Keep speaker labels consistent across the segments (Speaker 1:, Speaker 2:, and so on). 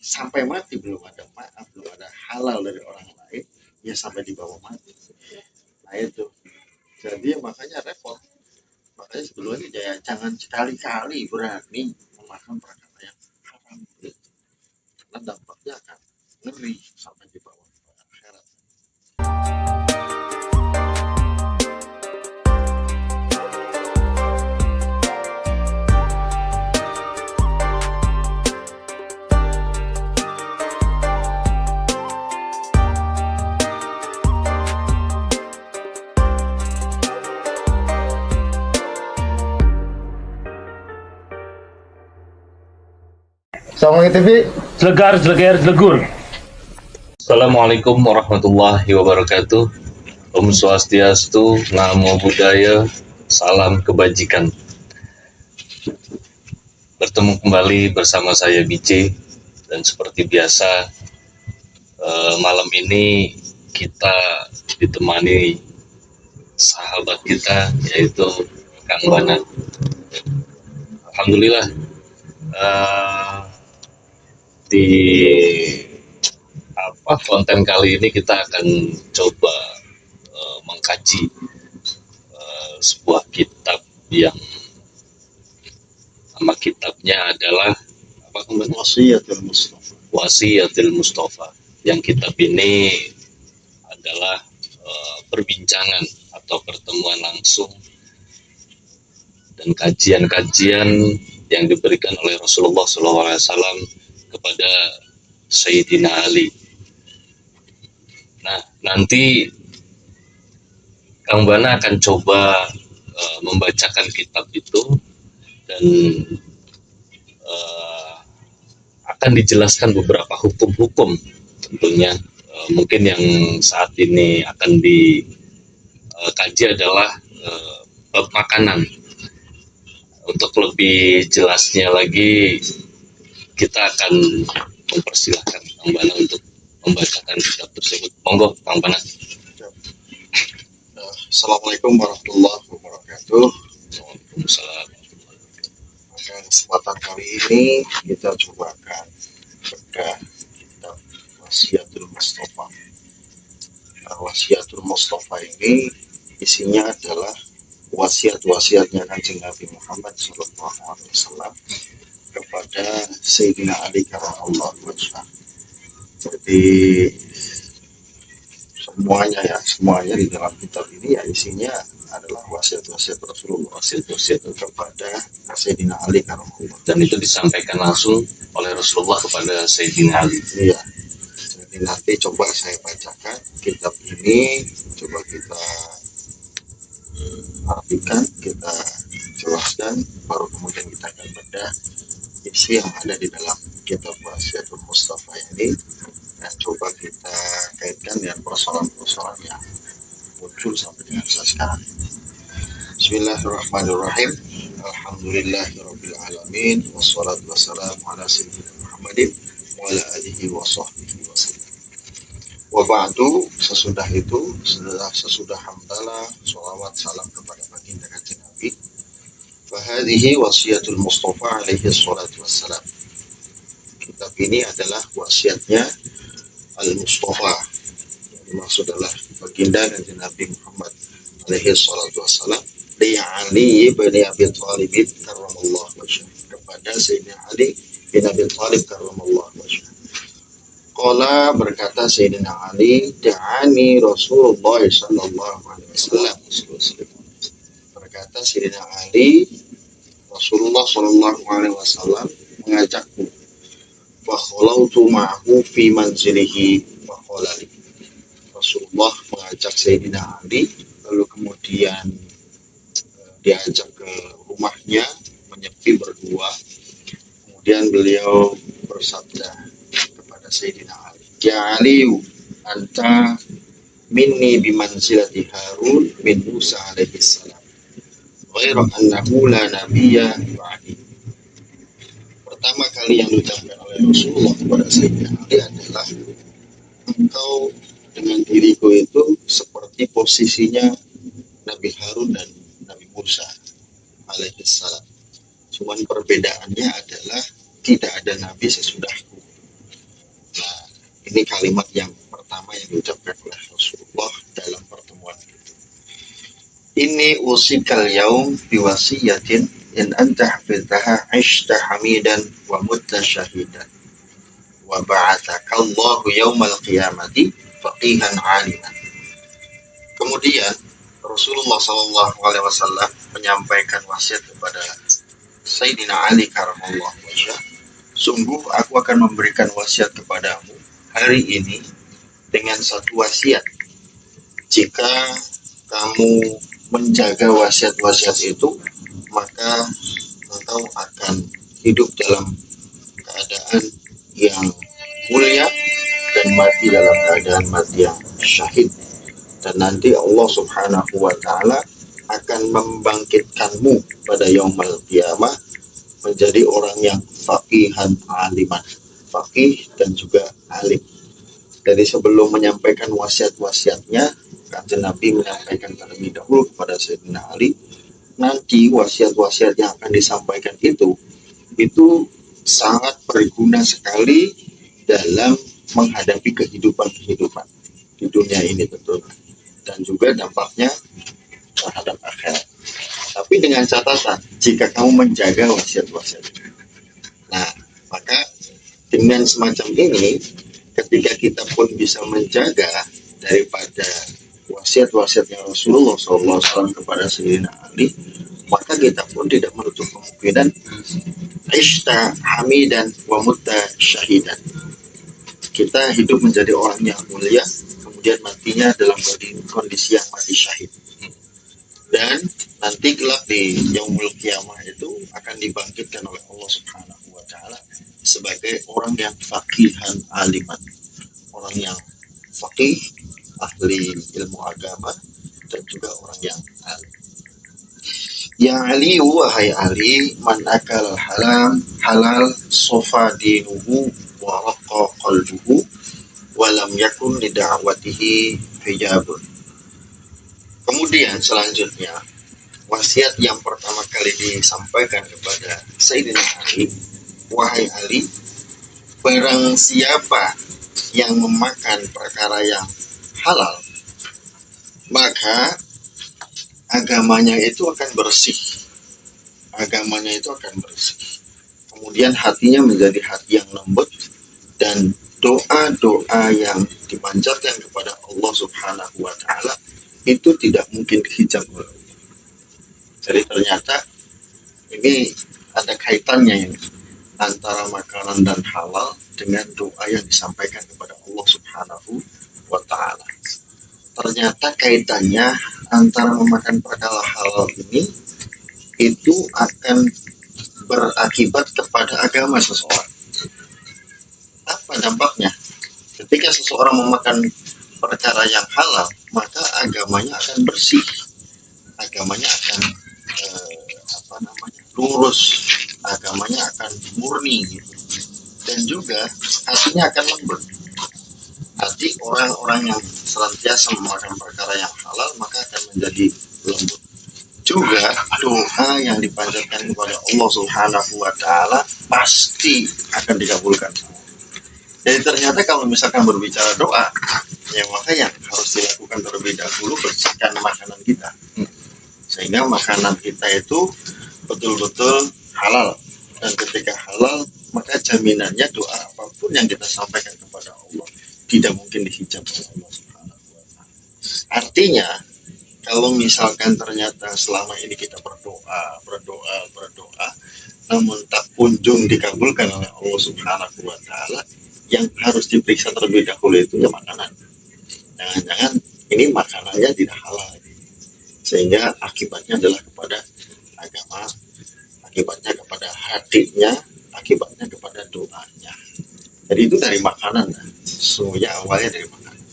Speaker 1: sampai mati belum ada maaf, belum ada halal dari orang lain, ya sampai dibawa mati. Nah itu. Jadi makanya repot. Makanya sebelumnya ya jangan sekali-kali berani memakan perkara yang haram. Karena dampaknya akan ngeri sampai dibawa ke akhirat.
Speaker 2: Assalamualaikum TV.
Speaker 3: Jelegar, Assalamualaikum warahmatullahi wabarakatuh. Om Swastiastu, Namo Buddhaya, salam kebajikan. Bertemu kembali bersama saya BC, dan seperti biasa malam ini kita ditemani sahabat kita yaitu Kang Bana. Alhamdulillah di konten kali ini kita akan coba mengkaji sebuah kitab yang nama kitabnya adalah Wasiyatul Mustafa. Yang kitab ini adalah perbincangan atau pertemuan langsung dan kajian-kajian yang diberikan oleh Rasulullah SAW kepada Sayyidina Ali. Nah, nanti Kang Bana akan coba membacakan kitab itu dan akan dijelaskan beberapa hukum-hukum tentunya. Mungkin yang saat ini akan dikaji adalah bab makanan. Untuk lebih jelasnya lagi, kita akan mempersilahkan Kang Bana untuk membacakan kitab tersebut. Monggo, Kang Bana.
Speaker 1: Assalamualaikum warahmatullahi wabarakatuh.
Speaker 3: Waalaikumsalam.
Speaker 1: Pada kesempatan kali ini kita coba akan bedah kitab Wasiyatul Mustafa. Wasiyatul Mustafa ini isinya adalah wasiat-wasiatnya Kanjeng Nabi Muhammad SAW kepada Sayyidina Ali karramallahu wajhah. Jadi semuanya di dalam kitab ini ya isinya adalah wasiat-wasiat Rasulullah, wasiat-wasiat kepada Sayyidina Ali karramallahu wajhah.
Speaker 3: Dan itu disampaikan langsung oleh Rasulullah kepada Sayyidina Ali.
Speaker 1: Iya. Jadi nanti coba saya bacakan kitab ini, coba kita artikan, kita jelaskan, baru kemudian kita akan bedah isi yang ada di dalam kitab Wasiyatul Mustafa ini, dan coba kita kaitkan dengan persoalan-persoalan yang muncul sampai dengan saat sekarang. Bismillahirrahmanirrahim. Alhamdulillahirabbil alamin, wassalatu wassalamu ala sayyidina Muhammadin wa ala alihi wa sahbihi wasallam. Wa ba'du, sesudah hamdalah, sholawat, salam kepada baginda kanjeng Nabi. Fahadihi wasiyatul Mustafa alaihi salatu wassalam. Kitab ini adalah wasiatnya Al-Mustafa. Maksud adalah baginda kanjeng Nabi Muhammad alaihi salatu wassalam li Ali bin Abi Thalib karramallahu wajhah, kepada Sayyidina Ali bin Abi Thalib karramallahu wajhah. Qala, berkata Sayyidina Ali, da'ani Rasulullah sallallahu alaihi wasallam. Berkata Sayyidina Ali, Rasulullah sallallahu alaihi wasallam mengajakku. Fa khalautu ma'ahu fi manzilihi wa qala li. Rasulullah mengajak Sayyidina Ali, lalu kemudian diajak ke rumahnya, menyepi berdua. Kemudian beliau bersabda kepada Sayyidina Ali, ya Ali, anta minni bimanzilati Harun bin Musa alaihi salam, ghairu annahu la nabiyya ba'di. Pertama kali yang diucapkan oleh Rasulullah kepada Sayyidina Ali adalah, engkau dengan diriku itu seperti posisinya Nabi Harun dan Nabi Musa alaihi salam. Cuman perbedaannya adalah tidak ada nabi sesudahku. Ini kalimat yang pertama yang diucapkan oleh Rasulullah dalam pertemuan itu. Ini usikal yaum biwasiyatin in anta hafidhaha ishta hamidan wa mutta syahidan wa ba'athakallahu yaumal qiyamati faqihan aliman. Kemudian Rasulullah SAW menyampaikan wasiat kepada Sayyidina Ali karamallahu wajhah, sungguh aku akan memberikan wasiat kepadamu hari ini dengan satu wasiat. Jika kamu menjaga wasiat-wasiat itu, maka engkau akan hidup dalam keadaan yang mulia dan mati dalam keadaan mati yang syahid. Dan nanti Allah Subhanahu wa Ta'ala akan membangkitkanmu pada yaumul qiyamah menjadi orang yang faqihan aliman, faqih dan juga alim. Jadi sebelum menyampaikan wasiat-wasiatnya, Kanjeng Nabi menyampaikan terlebih dahulu kepada Sayyidina Ali, nanti wasiat-wasiat yang akan disampaikan itu sangat berguna sekali dalam menghadapi kehidupan-kehidupan di dunia ini tentunya, dan juga dampaknya terhadap akhirat. Tapi dengan catatan, jika kamu menjaga wasiat-wasiat. Nah, maka dengan semacam ini, ketika kita pun bisa menjaga daripada wasiat-wasiatnya Rasulullah SAW kepada Sayyidina Ali, maka kita pun tidak menutup kemungkinan ishta hamidan wa mutta syahidan. Kita hidup menjadi orang yang mulia, kemudian matinya dalam kondisi yang mati syahid. Dan nanti kelak di yaumul qiyamah itu akan dibangkitkan oleh Allah Subhanahu wa Ta'ala sebagai orang yang faqihan aliman, orang yang faqih, ahli ilmu agama, dan juga orang yang alim. Ya Ali, wahai Ali, man akal halal sofa dinuhu wa raqa qalbuhu wa lam yakun li da'watihi hijabun. Kemudian selanjutnya, wasiat yang pertama kali disampaikan kepada Sayyidina Ali, wahai Ali, barang siapa yang memakan perkara yang halal, maka agamanya itu akan bersih. Agamanya itu akan bersih. Kemudian hatinya menjadi hati yang lembut, dan doa-doa yang dipanjatkan kepada Allah Subhanahu wa Ta'ala itu tidak mungkin dihijab oleh Allah. Jadi ternyata ini ada kaitannya ini antara makanan dan halal dengan doa yang disampaikan kepada Allah Subhanahu wa Ta'ala. Ternyata kaitannya antara memakan perkara halal ini itu akan berakibat kepada agama seseorang. Apa dampaknya? Ketika seseorang memakan perkara yang halal, maka agamanya akan bersih, agamanya akan lurus, agamanya akan murni gitu. Dan juga hatinya akan lembut. Hati orang-orang yang senantiasa memakan perkara yang halal maka akan menjadi lembut. Juga doa yang dipanjatkan kepada Allah Subhanahu wa Ta'ala pasti akan dikabulkan. Jadi ternyata kalau misalkan berbicara doa, ya maka yang harus dilakukan terlebih dahulu bersihkan makanan kita, sehingga makanan kita itu betul-betul halal. Dan ketika halal, maka jaminannya doa apapun yang kita sampaikan kepada Allah tidak mungkin dihijab oleh Allah Subhanahu wa Ta'ala. Artinya, kalau misalkan ternyata selama ini kita berdoa, namun tak kunjung dikabulkan oleh Allah Subhanahu wa Ta'ala, yang harus diperiksa terlebih dahulu itu ya makanan. Jangan-jangan ini makanannya tidak halal, sehingga akibatnya adalah kepada agama, akibatnya kepada hatinya, akibatnya kepada doanya. Jadi itu dari makanan, semuanya awalnya dari makanan.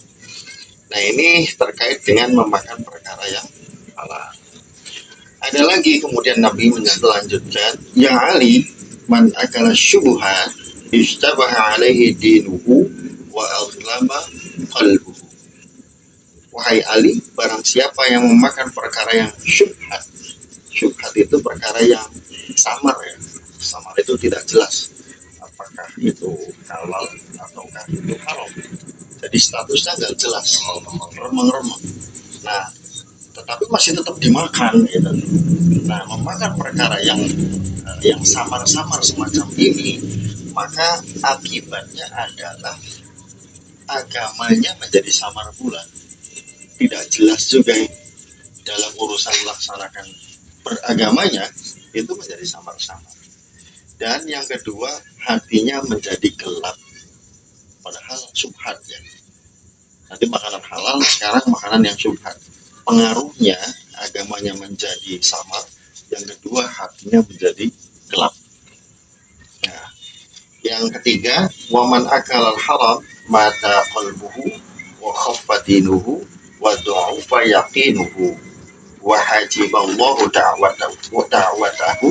Speaker 1: Nah ini terkait dengan memakan perkara yang halal. Ada lagi kemudian Nabi melanjutkan, ya Ali, man akala syubhat ishtabaha alaihi dinuhu wa azlama qalbuhu. Wahai Ali, barang siapa yang memakan perkara yang syubhat. Syubhat itu perkara yang samar ya. Samar itu tidak jelas apakah itu halal atau apakah itu haram. Jadi statusnya nggak jelas, remeng-remeng. Nah, tetapi masih tetap dimakan gitu. Nah, memakan perkara yang samar-samar semacam ini, maka akibatnya adalah agamanya menjadi samar pula. Tidak jelas juga dalam urusan melaksanakan beragamanya, itu menjadi samar-samar. Dan yang kedua, hatinya menjadi gelap, padahal subhat ya. Nanti makanan halal, sekarang makanan yang subhat. Pengaruhnya agamanya menjadi samar, yang kedua hatinya menjadi gelap. Nah, yang ketiga, waman akal haram mata qalbuhu wa khaffa dinuhu wa du'ufa yaqinuhu wa hajiballahu da'watahu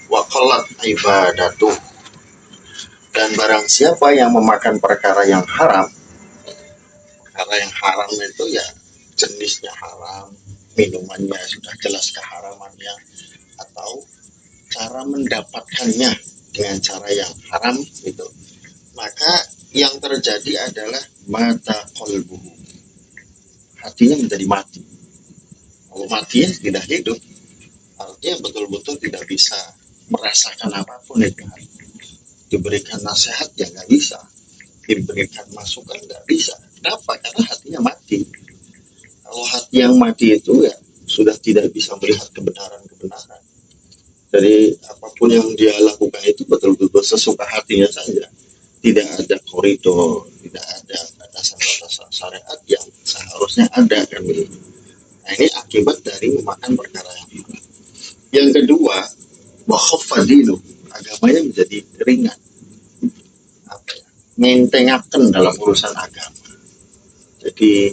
Speaker 1: wa qallat ibadatuh. Dan barang siapa yang memakan perkara yang haram, perkara yang haram itu ya jenisnya haram, minumannya sudah jelas keharamannya, atau cara mendapatkannya dengan cara yang haram itu, maka yang terjadi adalah mata qalbuhu, hatinya menjadi mati. Kalau mati tidak hidup, artinya betul-betul tidak bisa merasakan apapun itu. Diberikan nasihat ya nggak bisa, diberikan masukan nggak bisa. Kenapa? Karena hatinya mati. Kalau hati yang mati itu ya sudah tidak bisa melihat kebenaran-kebenaran. Jadi apapun yang dia lakukan itu betul-betul sesuka hatinya saja. Tidak ada koridor, tidak ada batasan-batasan syariat yang seharusnya ada kan begitu. Nah, ini akibat dari memakan perkara yang haram. Yang kedua, wakhofadinu, agamanya menjadi ringan. Apa ya? Ngentengaken dalam urusan agama. Jadi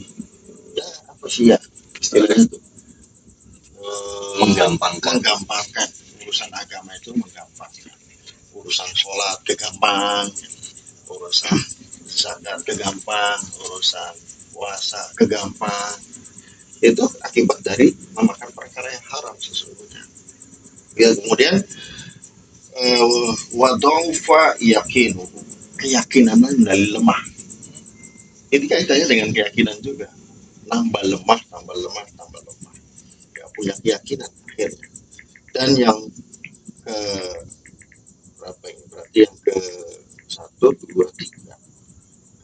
Speaker 1: ya apa sih ya istilahnya itu? Menggampangkan urusan agama itu, menggampangkan urusan sholat kegampang, urusan zakat kegampang, urusan puasa kegampang. Itu akibat dari memakan perkara yang haram sesungguhnya. Ya, kemudian wadaufa yakinu, keyakinan dari lemah. Ini kaitannya dengan keyakinan juga. Nambah lemah, tambah lemah, tambah lemah. Gak punya keyakinan akhirnya. Dan yang ke berapa ini? Berarti yang ke 1, 2, 3,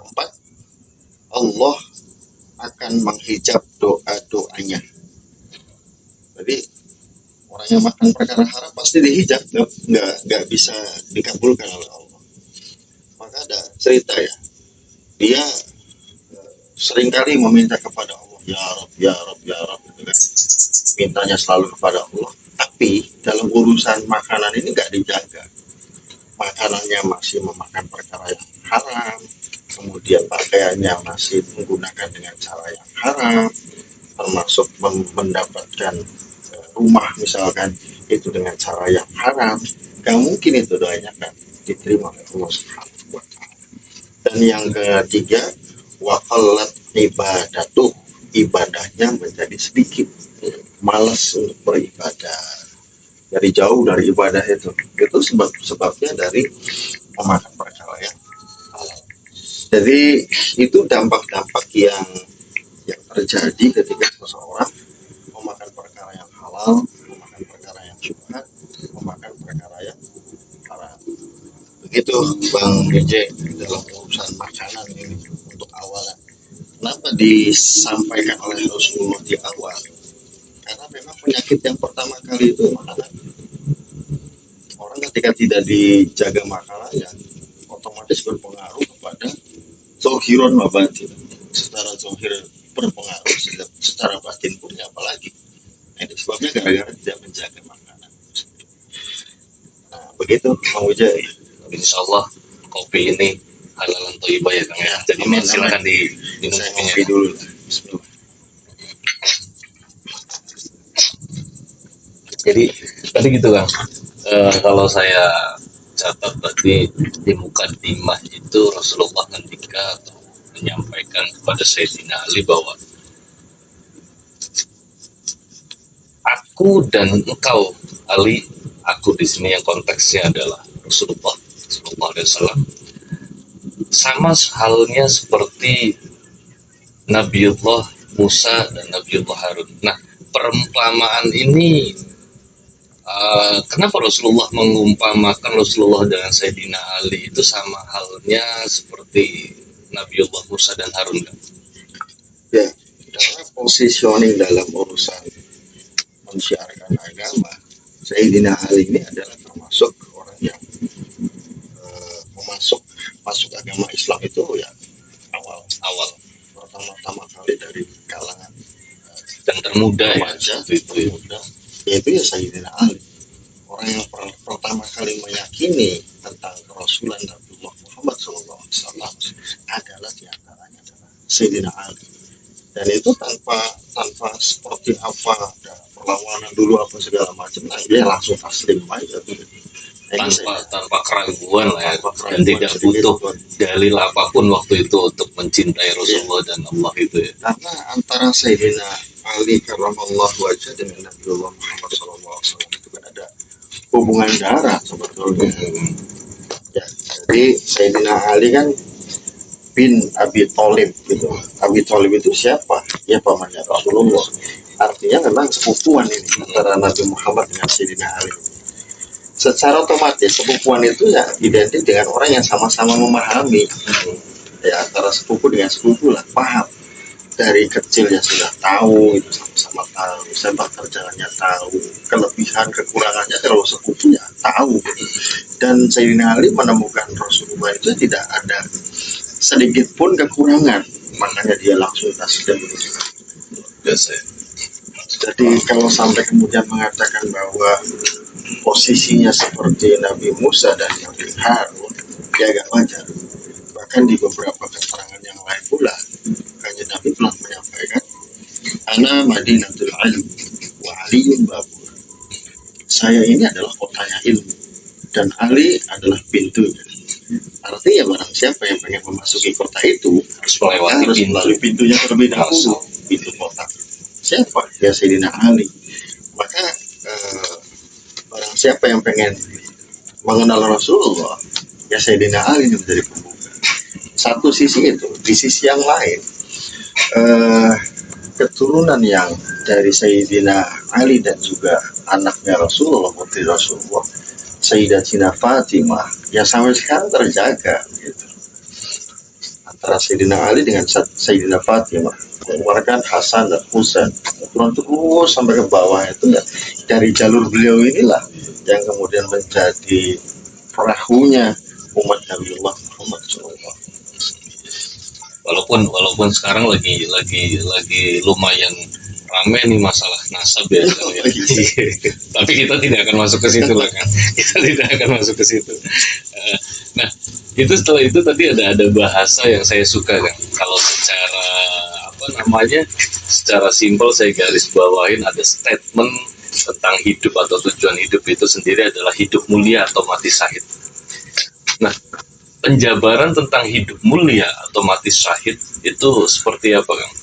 Speaker 1: 4, Allah akan menghijab doa-doanya. Jadi orang yang makan perkara haram pasti dihijab, nggak bisa dikabulkan oleh Allah. Maka ada cerita ya, dia seringkali meminta kepada Allah, ya Rob, ya Rob, ya Rob, gitu kan. Mintanya selalu kepada Allah, tapi dalam urusan makanan ini nggak dijaga. Makanannya masih memakan perkara yang haram, kemudian pakaiannya masih menggunakan dengan cara yang haram, termasuk mendapatkan rumah misalkan itu dengan cara yang haram. Gak mungkin itu doanya kan diterima oleh Allah Subhanahu wa Ta'ala. Dan yang ketiga, waqallat ibadatuh, ibadahnya menjadi sedikit, malas untuk beribadah, dari jauh dari ibadah itu sebabnya dari memakan perkara yang halal. Jadi itu dampak-dampak yang terjadi ketika seseorang memakan perkara yang halal, memakan perkara yang syubhat, memakan perkara yang haram. Begitu Bang DJ dalam urusan makanan ini untuk awalan. Kenapa disampaikan oleh Rasulullah di awal? Karena memang penyakit yang pertama kali itu makanan. Orang ketika tidak dijaga makanannya, otomatis berpengaruh kepada zohiron wa batin. Secara zohir berpengaruh, secara batin pun apalagi. Nah, itu sebabnya gara-gara tidak menjaga makanan. Nah, begitu Bang Wijaya.
Speaker 3: Insya Allah kopi ini halalan thayyibah ya Kang ya. Jadi silakan diminum
Speaker 1: Saya
Speaker 3: kopinya.
Speaker 1: ngopi dulu. Bismillah.
Speaker 3: Jadi tadi gitu Kang. Kalau saya catat tadi di mukadimah itu Rasulullah ketika menyampaikan kepada Sayyidina Ali bahwa aku dan engkau Ali, aku di sini yang konteksnya adalah Rasulullah Sallallahu Alaihi Wasallam, sama halnya seperti Nabiullah Musa dan Nabiullah Harun. Nah, perumpamaan ini kenapa Rasulullah mengumpamakan Rasulullah dengan Sayyidina Ali itu sama halnya seperti Nabiullah Musa dan Harun?
Speaker 1: Ya, karena positioning dalam urusan mensiarkan agama, Sayyidina Ali ini adalah termasuk orang yang masuk agama Islam itu ya awal pertama-tama kali dari kalangan
Speaker 3: Dan termuda ya,
Speaker 1: remaja,
Speaker 3: itu.
Speaker 1: yaitu ya Sayyidina Ali, orang yang pertama kali meyakini tentang kerasulan Nabiullah Muhammad SAW adalah diantaranya adalah Sayyidina Ali. Dan itu tanpa seperti apa ada perlawanan dulu apa segala macam, nah dia langsung taslim aja tuh.
Speaker 3: Tanpa keraguan lah ya, dan tidak butuh dalil apapun waktu itu untuk mencintai Rasulullah dan Allah itu ya.
Speaker 1: Karena antara Sayyidina Ali karramallahu wajhah dengan Nabiullah Muhammad SAW itu kan ada hubungan darah sebetulnya. Ya, jadi Sayyidina Ali kan bin Abi Thalib gitu. Abi Thalib itu siapa? Ya pamannya Rasulullah. Artinya memang sepupuan ini antara Nabi Muhammad dengan Sayyidina Ali. Secara otomatis sepupuan itu ya identik dengan orang yang sama-sama memahami. Ya antara sepupu dengan sepupu lah, paham. Dari kecil ya sudah tahu, itu sama-sama tahu, sepak terjalannya tahu, kelebihan kekurangannya kalau sepupu ya tahu. Dan Sayyidina Ali menemukan Rasulullah itu tidak ada sedikit pun kekurangan, makanya dia langsung taslim.
Speaker 3: Biasa ya.
Speaker 1: Jadi kalau sampai kemudian mengatakan bahwa posisinya seperti Nabi Musa dan Nabi Harun, dia agak wajar. Bahkan di beberapa keterangan yang lain pula, Kanjeng Nabi telah menyampaikan, Ana Madinatul Ilm wa Aliyun Babur. Saya ini adalah kotanya ilmu dan Ali adalah pintunya. Artinya barang siapa yang pengen memasuki kota itu
Speaker 3: Harus melewati
Speaker 1: harus melalui pintunya terlebih dahulu, pintu kota. Siapa? Ya Sayyidina Ali. Maka barang siapa yang pengen mengenal Rasulullah, ya Sayyidina Ali yang menjadi pembuka. Satu sisi itu, di sisi yang lain, keturunan yang dari Sayyidina Ali dan juga anaknya Rasulullah, putri Rasulullah, Sayyidatina Fatimah, ya sampai sekarang terjaga gitu. Antara Sayyidina Ali dengan Sayyidina Fatimah, mengeluarkan Hasan dan Husain, turun terus sampai ke bawah itu ya dari jalur beliau inilah yang kemudian menjadi perahunya umat Nabiullah Muhammad SAW.
Speaker 3: Walaupun sekarang lagi lumayan ramai nih masalah nasab ya sekarang ya. Tapi kita tidak akan masuk ke situ lah kan. Kita tidak akan masuk ke situ. Nah, itu setelah itu tadi ada bahasa yang saya suka kan. Kalau secara secara simpel saya garis bawain ada statement tentang hidup atau tujuan hidup itu sendiri adalah hidup mulia atau mati syahid. Nah, penjabaran tentang hidup mulia atau mati syahid itu seperti apa, Kang?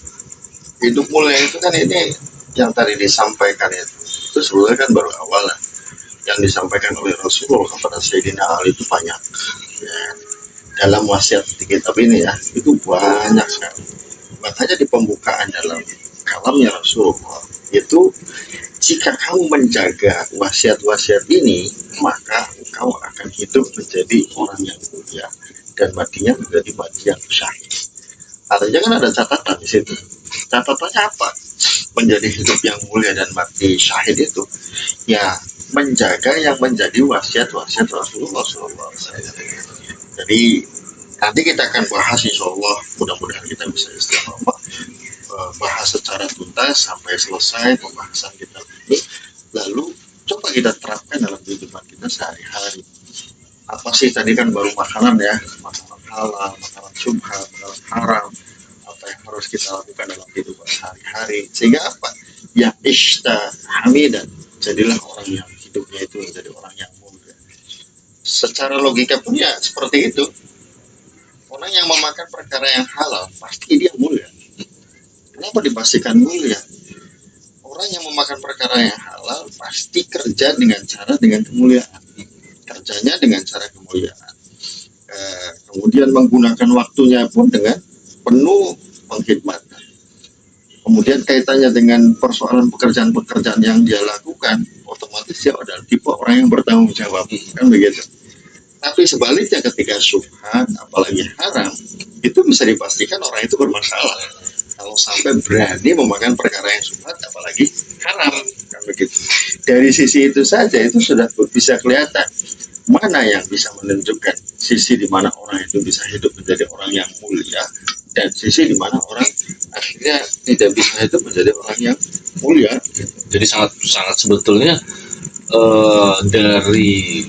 Speaker 1: Hidup mulia itu kan ini yang tadi disampaikan itu sebenarnya kan baru awal lah. Yang disampaikan oleh Rasulullah kepada Sayyidina Ali itu banyak ya. Dalam wasiat di kitab ini ya, itu banyak sekali. Makanya di pembukaan dalam kalamnya Rasulullah itu, jika kamu menjaga wasiat-wasiat ini, maka engkau akan hidup menjadi orang yang mulia dan matinya menjadi mati yang syahid. Artinya kan ada catatan di situ. Catatannya apa? Menjadi hidup yang mulia dan mati syahid itu ya menjaga yang menjadi wasiat-wasiat Rasulullah SAW. Jadi nanti kita akan bahas, insya Allah mudah-mudahan kita bisa istiqomah bahas secara tuntas sampai selesai pembahasan kita ini, lalu coba kita terapkan dalam kehidupan kita sehari-hari. Apa sih tadi kan baru makanan ya, makanan halal, makanan syubhat, makanan haram, apa yang harus kita lakukan dalam kehidupan sehari-hari, sehingga apa ya ishta hamidan, jadilah orang yang hidupnya itu menjadi orang yang mulia. Secara logika pun ya seperti itu. Orang yang memakan perkara yang halal pasti dia mulia. Kenapa dipastikan mulia? Orang yang memakan perkara yang halal pasti kerja dengan kemuliaan. Kerjanya dengan cara kemuliaan. kemudian menggunakan waktunya pun dengan penuh pengkhidmatan. Kemudian kaitannya dengan persoalan pekerjaan-pekerjaan yang dia lakukan, otomatis dia adalah tipe orang yang bertanggung jawab, kan begitu. Tapi sebaliknya ketika syubhat, apalagi haram, itu bisa dipastikan orang itu bermasalah. Kalau sampai berani memakan perkara yang syubhat, apalagi haram, kan begitu. Dari sisi itu saja itu sudah bisa kelihatan mana yang bisa menunjukkan sisi di mana orang itu bisa hidup menjadi orang yang mulia, dan sisi di mana orang akhirnya tidak bisa hidup menjadi orang yang mulia.
Speaker 3: Jadi sangat sebetulnya dari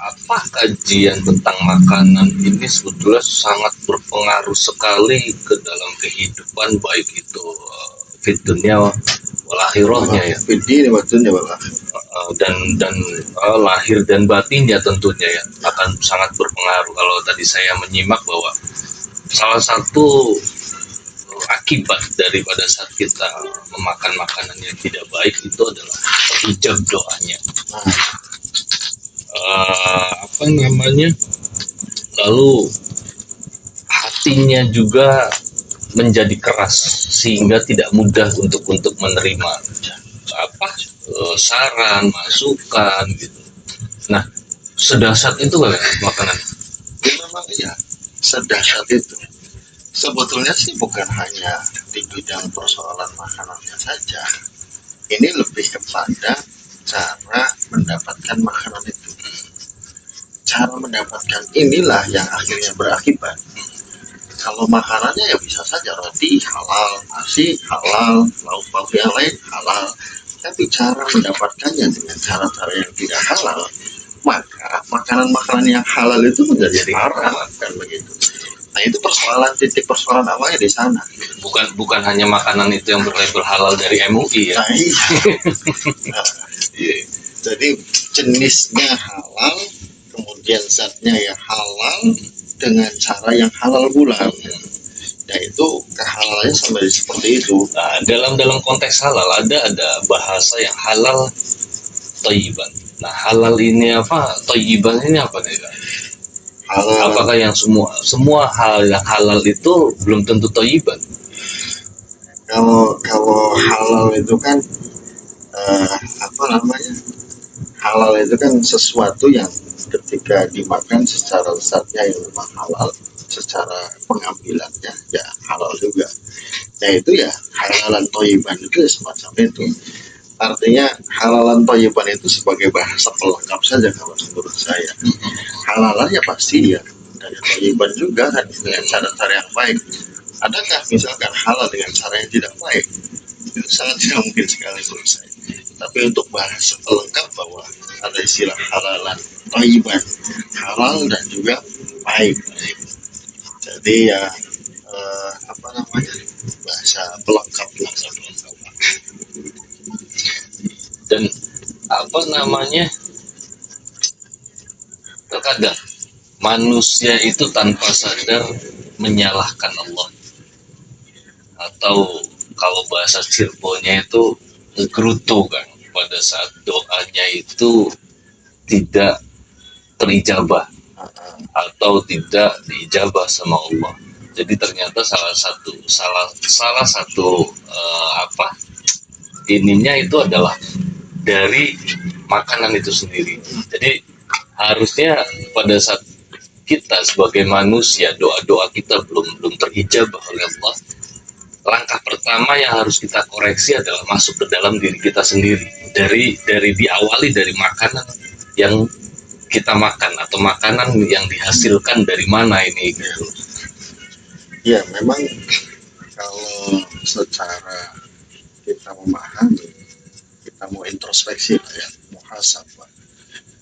Speaker 3: apa kajian tentang makanan ini sebetulnya sangat berpengaruh sekali ke dalam kehidupan, baik itu fid dunya wal akhirahnya ya.
Speaker 1: Fidi ini waktunya bapak.
Speaker 3: Dan lahir dan batinnya tentunya ya akan sangat berpengaruh. Kalau tadi saya menyimak bahwa salah satu akibat daripada saat kita memakan makanan yang tidak baik itu adalah hijab doanya. Apa namanya? Lalu hatinya juga menjadi keras sehingga tidak mudah untuk menerima saran, masukan gitu. Nah, sedahsyat itu kan makanan.
Speaker 1: Ya memang iya, sedahsyat itu. Sebetulnya sih bukan hanya di bidang persoalan makanannya saja. Ini lebih kepada cara mendapatkan makanan itu. Cara mendapatkan inilah yang akhirnya berakibat. Kalau makanannya ya bisa saja roti halal, nasi halal, lauk pauk yang lain halal. Tapi cara mendapatkannya dengan cara-cara yang tidak halal, maka makanan-makanan yang halal itu menjadi haram, kan begitu. Nah itu titik persoalan awalnya di sana.
Speaker 3: Bukan hanya makanan itu yang berlabel halal dari MUI ya.
Speaker 1: Nah, iya. Nah, jadi jenisnya halal, kemudian zatnya ya halal dengan cara yang halal pula. Nah itu kehalalannya sampai seperti itu.
Speaker 3: Nah, dalam konteks halal ada bahasa yang halal thayyiban. Nah, halal ini apa? Thayyiban ini apa nih?
Speaker 1: Halal.
Speaker 3: Apakah yang semua hal yang halal itu belum tentu thayyiban?
Speaker 1: Kalau halal itu kan apa namanya? Halal itu kan sesuatu yang ketika dimakan secara zatnya yang memang halal, secara pengambilannya ya halal juga. Nah itu ya halalan thayyiban itu semacam itu. Artinya halalan thayyiban itu sebagai bahasa pelengkap saja kalau menurut saya. Halalannya pasti ya dari thayyiban juga kan dengan cara-cara yang baik. Adakah misalkan halal dengan cara yang tidak baik? Itu sangat tidak mungkin sekali menurut saya. Tapi untuk bahasa pelengkap bahwa ada istilah halalan thayyiban, halal dan juga baik. Jadi ya apa namanya bahasa pelengkap.
Speaker 3: Dan apa namanya, terkadang manusia itu tanpa sadar menyalahkan Allah, atau kalau bahasa Cirebonnya itu ngegerutu kan pada saat doanya itu tidak terijabah atau tidak diijabah sama Allah. Jadi ternyata salah satu ininya itu adalah dari makanan itu sendiri. Jadi harusnya pada saat kita sebagai manusia doa-doa kita belum terijabah oleh Allah, langkah pertama yang harus kita koreksi adalah masuk ke dalam diri kita sendiri. Dari diawali dari makanan yang kita makan atau makanan yang dihasilkan dari mana ini gitu.
Speaker 1: Ya memang kalau secara kita memahami, kita mau introspeksi ya, muhasabah,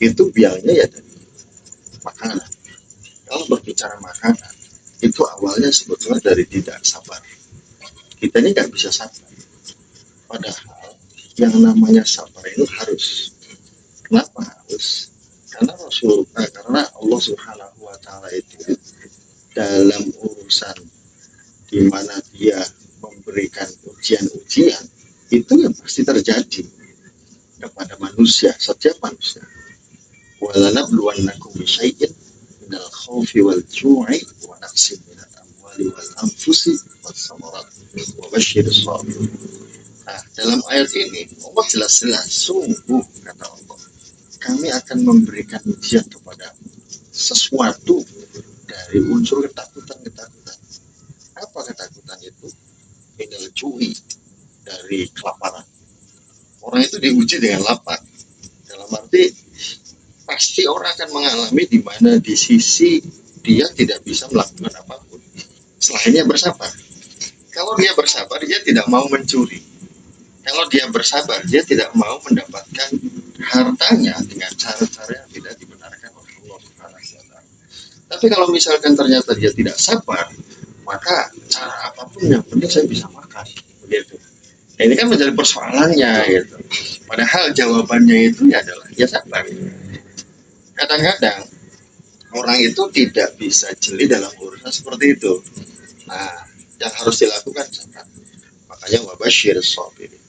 Speaker 1: itu biangnya ya dari makanan. Kalau berbicara makanan, itu awalnya sebetulnya dari tidak sabar. Kita ini nggak bisa sabar. Padahal yang namanya sabar itu harus. Kenapa harus? Karena Allah Subhanahu wa Ta'ala itu dalam urusan di mana Dia memberikan ujian-ujian, itu yang pasti terjadi kepada manusia, setiap manusia. Walanabluwannakum bisyai'in minal khawfi wal ju'i wa naqsin min al-amwali wal anfusi was samarat wa basyiris sabirin. Nah, dalam ayat ini Allah jelas-jelas, sungguh kata Allah, kami akan memberikan ujian kepada sesuatu dari unsur ketakutan-ketakutan. Apa ketakutan itu? Minal ju'i, dari kelaparan. Orang itu diuji dengan lapar. Dalam arti pasti orang akan mengalami di mana di sisi dia tidak bisa melakukan apapun selain dia bersabar. Kalau dia bersabar, dia tidak mau mencuri. Kalau dia bersabar, dia tidak mau mendapatkan hartanya dengan cara-cara yang tidak dibenarkan oleh Allah Subhanahu wa Ta'ala. Tapi kalau misalkan ternyata dia tidak sabar, maka cara apapun yang penting saya bisa makan, begitu. Nah, ini kan menjadi persoalannya, gitu. Padahal jawabannya itu adalah ya sabar. Kadang-kadang orang itu tidak bisa jeli dalam urusan seperti itu. Nah, yang harus dilakukan sabar. Makanya wabasyir sabirin.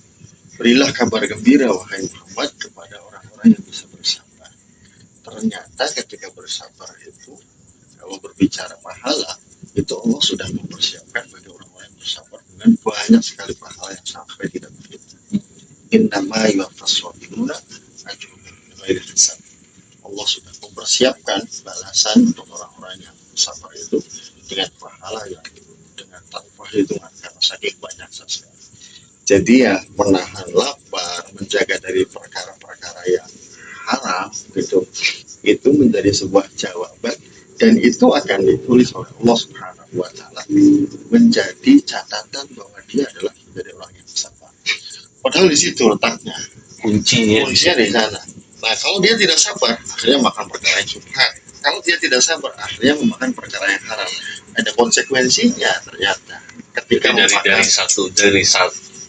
Speaker 1: Berilah kabar gembira wahai Muhammad kepada orang-orang yang bisa bersabar. Ternyata ketika bersabar itu, kalau berbicara pahala, itu Allah sudah mempersiapkan bagi orang-orang yang bersabar dengan banyak sekali pahala yang sampai tidak terhitung. Innama yuwaffas sabiruna ajruhum bighairi hisab. Allah sudah mempersiapkan balasan untuk orang-orang yang bersabar itu dengan pahala yang dengan tanpa hitungan karena saking banyak sekali. Jadi ya menahan lapar, menjaga dari perkara-perkara yang haram gitu, itu menjadi sebuah jawaban dan itu akan ditulis oleh Allah Subhanahu wa Ta'ala menjadi catatan bahwa dia adalah menjadi orang yang bersabar. Padahal di situ letaknya
Speaker 3: kuncinya
Speaker 1: di sana. Nah, kalau dia tidak sabar, akhirnya makan perkara yang subhan. Kalau dia tidak sabar, akhirnya memakan perkara yang haram. Ada konsekuensinya ternyata. Ketika
Speaker 3: dari satu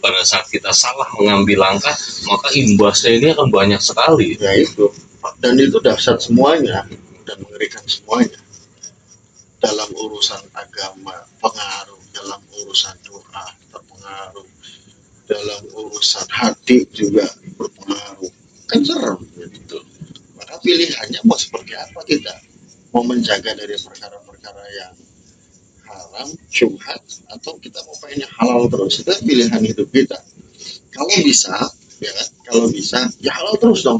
Speaker 3: pada saat kita salah mengambil langkah, maka imbasnya ini akan banyak sekali.
Speaker 1: Ya itu. Dan itu dahsyat semuanya dan mengerikan semuanya. Dalam urusan agama pengaruh, dalam urusan doa terpengaruh, dalam urusan hati juga berpengaruh. Kan serem gitu. Maka pilihannya mau seperti apa kita? Mau menjaga dari perkara-perkara yang haram, syubhat, atau kita mau pengennya halal terus? Itu pilihan hidup kita. Kalau bisa, ya kan? Kalau bisa, ya halal terus dong.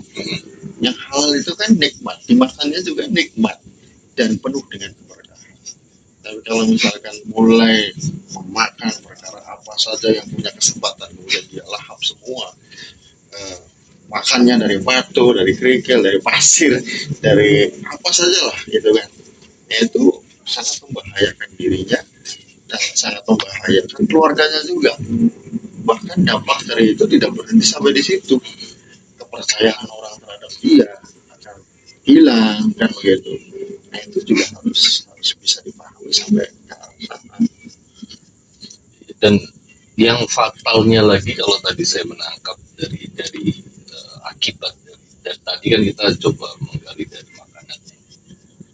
Speaker 1: Yang halal itu kan nikmat, dimakannya juga nikmat dan penuh dengan keberkahan. Tapi kalau misalkan mulai memakan perkara apa saja yang punya kesempatan, kemudian dia lahap semua, makannya dari batu, dari kerikil, dari pasir, dari apa sajalah gitu kan. Ya, itu sangat membahayakan dirinya dan sangat membahayakan keluarganya juga. Bahkan dampak dari itu tidak berhenti sampai di situ. Kepercayaan orang terhadap dia akan hilang kan begitu. Nah, itu juga harus bisa dipahami sampai ke arah sana.
Speaker 3: Dan yang fatalnya lagi kalau tadi saya menangkap dari akibat dan tadi kan kita coba menggali dari makanan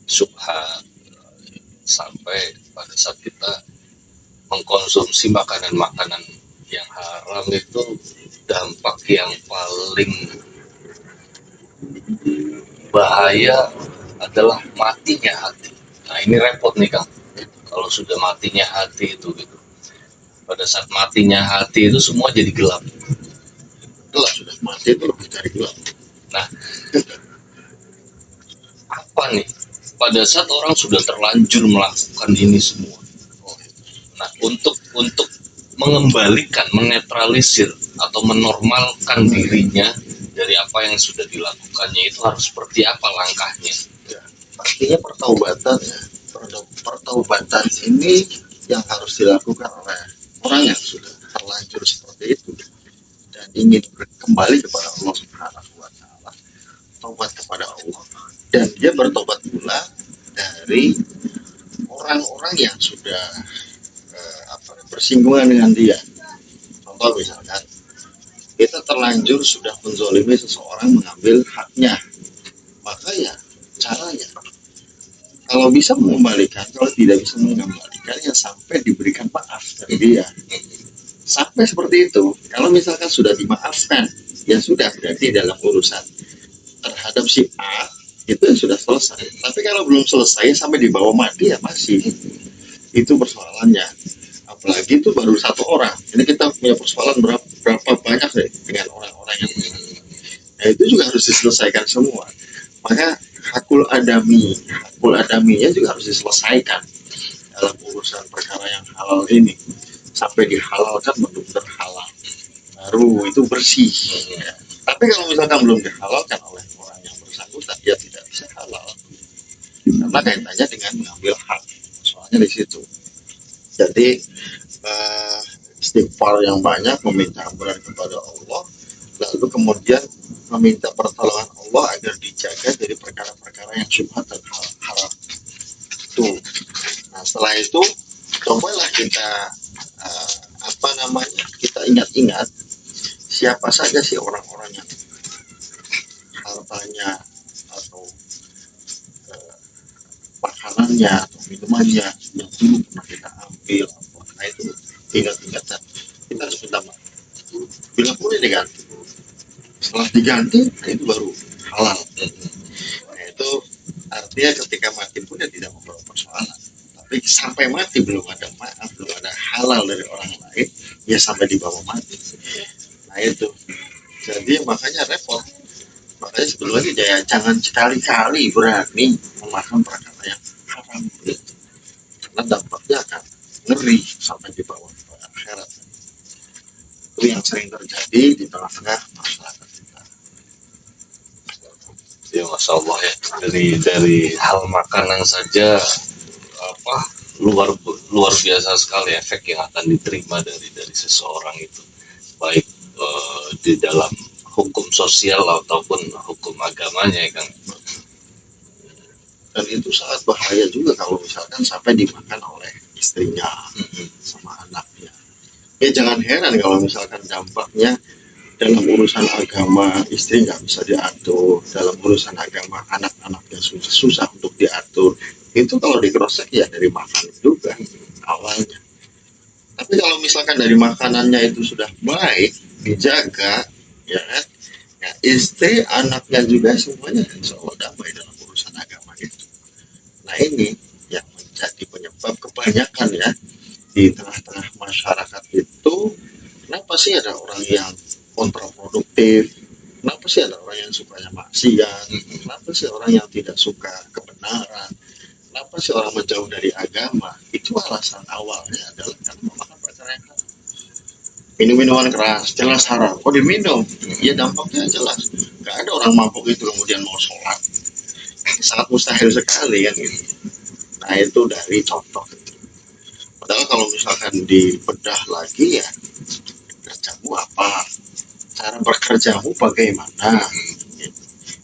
Speaker 3: subhan sampai pada saat kita mengkonsumsi makanan-makanan yang haram itu dampak yang paling bahaya adalah matinya hati. Nah ini repot nih Kang, kalau sudah matinya hati itu gitu. Pada saat matinya hati itu semua jadi gelap.
Speaker 1: Gelap sudah mati itu lebih dari gelap.
Speaker 3: Nah, apa nih? Pada saat orang sudah terlanjur melakukan ini semua. Nah, untuk mengembalikan, menetralisir atau menormalkan dirinya dari apa yang sudah dilakukannya itu harus seperti apa langkahnya?
Speaker 1: Ya, artinya pertaubatan ya. Pertaubatan ini yang harus dilakukan oleh orang yang sudah terlanjur seperti itu dan ingin kembali kepada Allah Subhanahu wa Ta'ala, taubat kepada Allah, dan dia bertobat pula dari orang-orang yang sudah bersinggungan dengan dia. Contoh misalkan kita terlanjur sudah menzolimi seseorang, mengambil haknya, maka ya caranya kalau bisa mengembalikan, kalau tidak bisa mengembalikan ya sampai diberikan maaf dari dia. Sampai seperti itu. Kalau misalkan sudah dimaafkan, ya sudah, berarti dalam urusan terhadap si A itu sudah selesai. Tapi kalau belum selesai sampai dibawa mati ya masih itu persoalannya. Apalagi itu baru satu orang. Ini kita punya persoalan berapa banyak deh dengan orang-orang yang bersangkutan. Nah itu juga harus diselesaikan semua. Maka hakul adaminya juga harus diselesaikan dalam urusan perkara yang halal ini sampai dihalalkan benar-benar halal baru itu bersih ya. Tapi kalau misalkan belum dihalalkan oleh orang yang bersangkutan dia tidak bisa halal karena kaitannya dengan mengambil hak soalnya di situ. Jadi istighfar yang banyak, meminta ampunan kepada Allah, lalu kemudian meminta pertolongan Allah agar dijaga dari perkara-perkara yang syubhat dan haram. Tuh. Nah setelah itu cobalah kita kita ingat-ingat siapa saja sih orang-orang yang hartanya atau makanannya atau minumannya yang dulu pernah kita ambil. Nah itu ingat-ingat dan kita harus minta maaf. Bila boleh diganti, setelah diganti, nah itu baru halal. Nah itu artinya ketika mati pun ya tidak membawa persoalan. Tapi sampai mati belum ada maaf, belum ada halal dari orang lain, ya sampai dibawa mati. Nah itu. Jadi makanya repot. Makanya sebelumnya ya jangan sekali-kali berani memakan perkara yang haram gitu. Karena dampaknya akan ngeri sampai dibawa ke akhirat. Itu yang sering terjadi di tengah-tengah masyarakat kita.
Speaker 3: Ya Masya Allah ya, dari hal makanan saja apa luar biasa sekali efek yang akan diterima dari seseorang itu, baik di dalam hukum sosial ataupun hukum agamanya ya kan.
Speaker 1: Dan itu sangat bahaya juga kalau misalkan sampai dimakan oleh istrinya sama anaknya. Ya jangan heran kalau misalkan dampaknya dalam urusan agama istri nggak bisa diatur, dalam urusan agama anak-anaknya susah untuk diatur. Itu kalau dikrosek ya dari makan juga awalnya. Tapi kalau misalkan dari makanannya itu sudah baik, dijaga, ya kan, ya, istri, anaknya juga semuanya insya Allah damai dalam urusan agama itu. Nah ini yang menjadi penyebab kebanyakan ya di tengah-tengah masyarakat itu, kenapa sih ada orang yang kontraproduktif, kenapa sih ada orang yang sukanya maksiat, kenapa sih orang yang tidak suka kebenaran, kenapa sih orang menjauh dari agama. Itu alasan awalnya adalah karena memakan perkara yang haram. Minum-minuman keras jelas haram, kok diminum ya dampaknya jelas. Gak ada orang mabuk itu kemudian mau sholat, sangat mustahil sekali kan gitu. Nah itu dari contoh itu. Padahal kalau misalkan dibedah lagi ya, kerjamu apa, cara bekerjamu bagaimana gitu.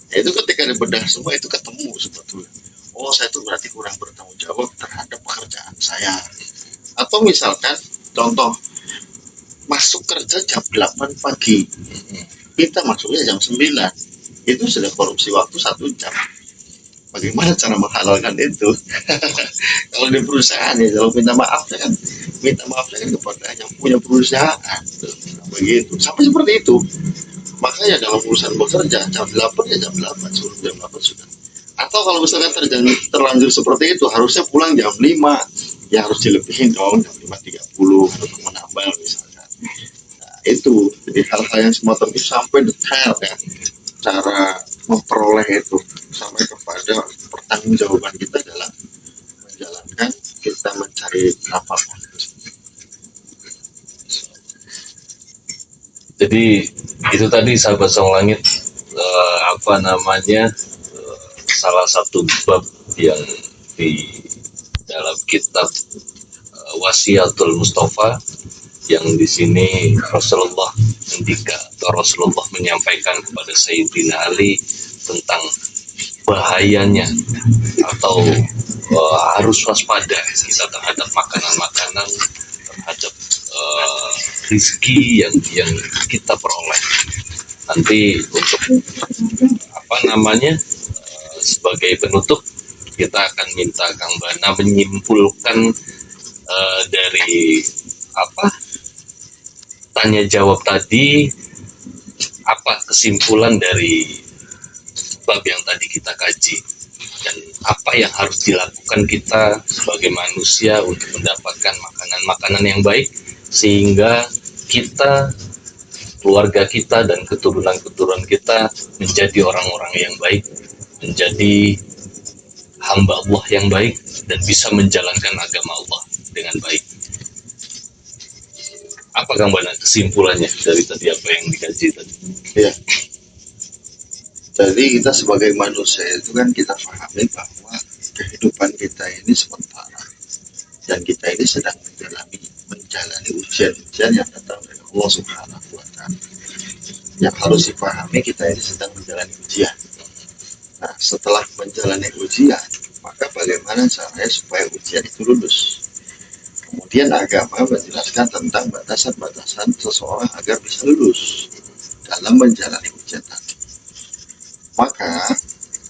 Speaker 1: Ya, itu ketika dibedah semua itu ketemu sebetulnya, oh saya itu berarti kurang bertanggung jawab terhadap pekerjaan saya. Atau misalkan contoh, masuk kerja jam 8 pagi, kita masuknya jam 9, itu sudah korupsi waktu 1 jam. Bagaimana cara menghalalkan itu? Kalau di perusahaan ya, kalau minta maafnya kan kepada yang punya perusahaan. Begitu, sampai seperti itu. Makanya dalam urusan bekerja jam 8 ya jam 8, sebelum jam 8 sudah. Atau kalau misalkan terlanjur seperti itu, harusnya pulang jam 5, ya harus dilebihin dong, jam 5.30 untuk menambal misalkan. Nah, itu, jadi hal-hal yang semacam itu sampai detail ya, cara memperoleh itu sampai kepada pertanggungjawaban kita dalam menjalankan kita mencari nafkah.
Speaker 3: Jadi itu tadi sahabat Sang Langit, apa namanya, salah satu bab yang di dalam kitab Wasiatul Mustafa, yang di sini Rasulullah menyampaikan kepada Sayyidina Ali tentang bahayanya atau harus waspada kita terhadap makanan-makanan, terhadap rizki yang kita peroleh. Nanti untuk apa namanya, sebagai penutup kita akan minta Kang Bana menyimpulkan dari apa tanya jawab tadi, apa kesimpulan dari bab yang tadi kita kaji, dan apa yang harus dilakukan kita sebagai manusia untuk mendapatkan makanan-makanan yang baik, sehingga kita, keluarga kita, dan keturunan-keturunan kita menjadi orang-orang yang baik, menjadi hamba Allah yang baik, dan bisa menjalankan agama Allah dengan baik. Apa Kang Bana kesimpulannya dari tadi apa yang dikaji tadi?
Speaker 1: Ya, jadi kita sebagai manusia itu kan kita pahami bahwa kehidupan kita ini sementara, dan kita ini sedang menjalani ujian-ujian yang datang dari Allah Subhanahu wa Ta'ala. Yang harus dipahami, kita ini sedang menjalani ujian. Nah, setelah menjalani ujian, maka bagaimana caranya supaya ujian itu lulus? Kemudian agama menjelaskan tentang batasan-batasan seseorang agar bisa lulus dalam menjalani ujian tadi. Maka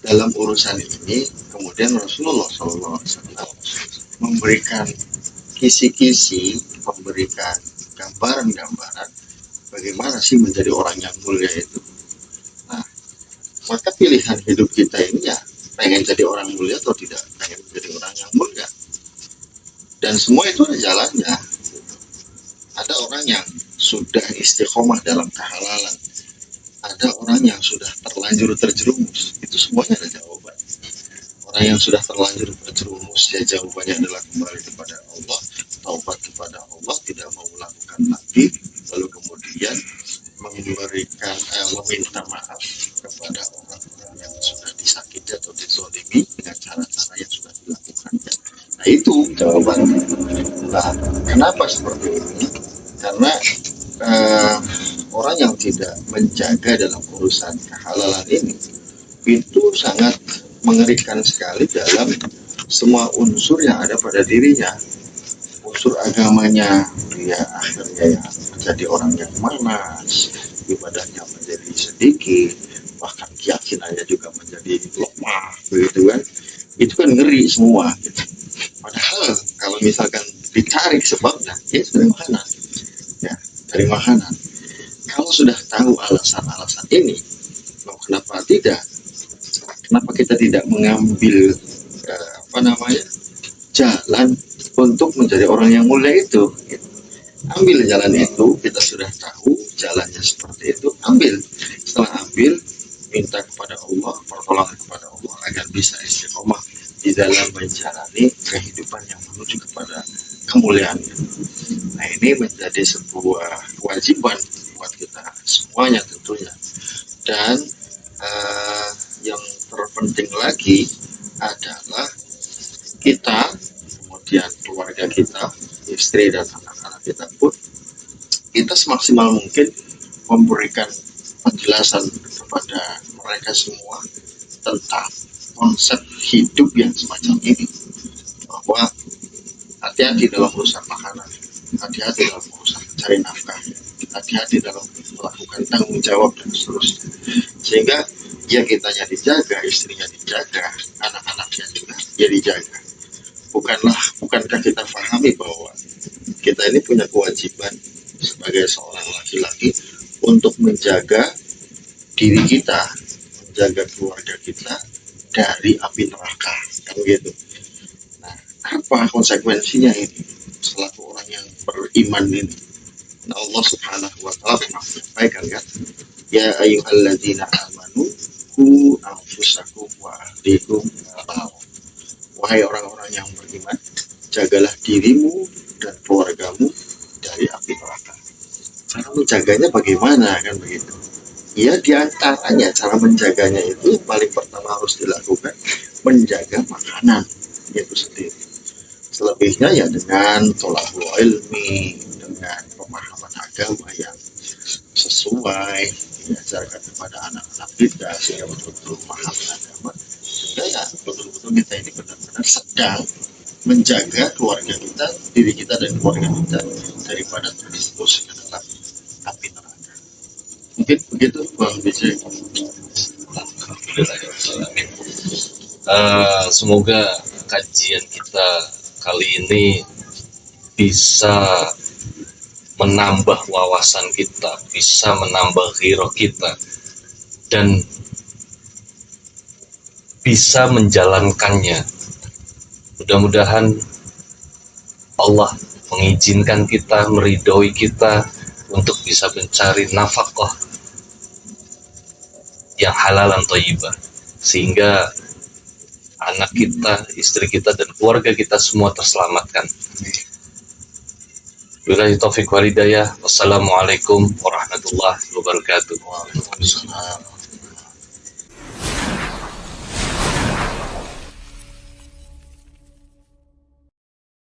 Speaker 1: dalam urusan ini kemudian Rasulullah SAW memberikan kisi-kisi, memberikan gambaran-gambaran bagaimana sih menjadi orang yang mulia itu. Nah, maka pilihan hidup kita ini ya pengen jadi orang mulia atau tidak pengen menjadi orang yang mulia. Dan semua itu ada jalannya. Ada orang yang sudah istiqomah dalam kehalalan, ada orang yang sudah terlanjur terjerumus. Itu semuanya ada jawaban. Orang yang sudah terlanjur terjerumus, ya jawabannya adalah kembali kepada Allah, taubat kepada Allah, tidak mau melakukan lagi, lalu kemudian meminta maaf kepada orang-orang yang sudah disakiti atau dizolimi dengan cara-cara yang sudah dilakukannya. Nah, itu jawabannya. Nah, kenapa seperti ini? Karena orang yang tidak menjaga dalam urusan kehalalan ini itu sangat mengerikan sekali dalam semua unsur yang ada pada dirinya. Unsur agamanya, dia akhirnya ya menjadi orang yang malas, ibadahnya menjadi sedikit, bahkan keyakinannya juga menjadi lemah, begitu kan? Itu kan ngeri semua. Gitu. Padahal kalau misalkan ditarik sebabnya, ya dari makanan, ya dari makanan. Kalau sudah tahu alasan-alasan ini, kenapa tidak? Kenapa kita tidak mengambil jalan untuk menjadi orang yang mulia itu? Gitu. Ambil jalan itu, kita sudah tahu jalannya seperti itu, ambil. Setelah ambil, minta kepada Allah, pertolongan kepada Allah agar bisa istiqomah di dalam menjalani kehidupan yang menuju kepada kemuliaan. Nah, ini menjadi sebuah kewajiban buat kita semuanya tentunya. Dan yang terpenting lagi adalah kita, kemudian keluarga kita, istri dan anak-anak kita pun, kita semaksimal mungkin memberikan penjelasan kepada mereka semua tentang konsep hidup yang semacam ini, bahwa hati-hati dalam urusan makanan, hati-hati dalam urusan mencari nafkah, hati-hati dalam melakukan tanggung jawab dan seterusnya, sehingga ya kitanya dijaga, istrinya dijaga, anak-anaknya juga ya dijaga. Bukankah kita pahami bahwa kita ini punya kewajiban sebagai seorang laki-laki untuk menjaga diri kita, menjaga keluarga kita dari api neraka, kan gitu. Nah, apa konsekuensinya ini selaku orang yang beriman ini? Nah, Allah Subhanahu wa Ta'ala memang menyampaikan kan, ya ayyuhalladzina amanu qu anfusakum wa ahlikum nar. Wahai orang-orang yang beriman, jagalah dirimu dan keluargamu dari api neraka. Cara menjaganya bagaimana, kan begitu? Ya, diantaranya cara menjaganya itu paling pertama harus dilakukan menjaga makanan itu sendiri. Selebihnya ya dengan thalabul ilmi, dengan pemahaman agama yang sesuai diajarkan kepada anak-anak kita sehingga betul-betul memahami agama, sehingga ya betul-betul kita ini benar-benar sedang menjaga keluarga kita, diri kita dan keluarga kita daripada terjerumus ke dalam api neraka. Mungkin begitu Bang BJ.
Speaker 3: Semoga kajian kita kali ini bisa menambah wawasan kita, bisa menambah ghirah kita, dan bisa menjalankannya. Mudah-mudahan Allah mengizinkan kita, meridhoi kita untuk bisa mencari nafkah yang halal dan thayyibah, sehingga anak kita, istri kita, dan keluarga kita semua terselamatkan. Billahi taufiq wal hidayah. Wassalamualaikum warahmatullahi wabarakatuh.
Speaker 1: Waalaikumsalam.